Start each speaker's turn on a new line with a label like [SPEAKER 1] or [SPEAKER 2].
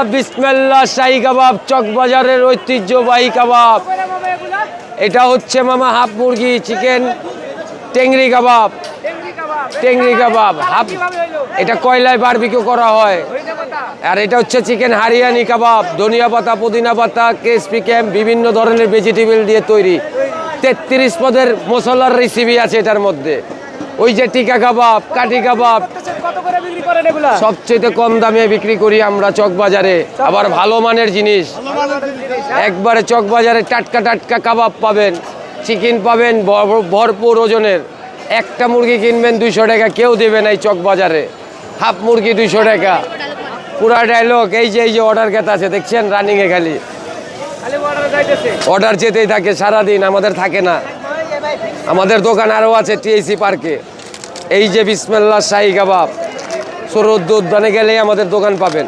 [SPEAKER 1] বিসমিল্লাহ শাহী কাবাব চকবাজারের ঐতিহ্যবাহী কাবাব। এটা হচ্ছে মামা হাফ মুরগি চিকেন টেংরি কাবাব। টেংরি কাবাব হাফ, এটা কয়লায় বারবিকিউ করা হয়। আর এটা হচ্ছে চিকেন হারিয়ানি কাবাব, ধনিয়া পাতা, পুদিনা পাতা, ক্রিসপি ক্যাম্প, বিভিন্ন ধরনের ভেজিটেবল দিয়ে তৈরি। 33 পদের মশলার রেসিপি আছে এটার মধ্যে। ওই যে টিকা কাবাব, কাঠি কাবাব, সবচেয়ে কম দামে বিক্রি করি আমরা চকবাজারে। আবার ভালো মানের জিনিস, একবারে চকবাজারে টাটকা টাটকা কাবাব পাবেন, চিকেন পাবেন ভরপুর ওজনের। একটা মুরগি কিনবেন 200 টাকা, কেউ দেবে না এই চকবাজারে। হাফ মুরগি 200 টাকা। পুরা ডায়লগ। এই যে অর্ডার খেতে আছে দেখছেন, রানিংয়ে খালি অর্ডার যেতেই থাকে সারাদিন, আমাদের থাকে না। আমাদের দোকান আরও আছে টিএসি পার্কে। এই যে বিসমিল্লাহ শাহী কাবাব, সরুদ্দ উদ্যানে গেলেই আমাদের দোকান পাবেন।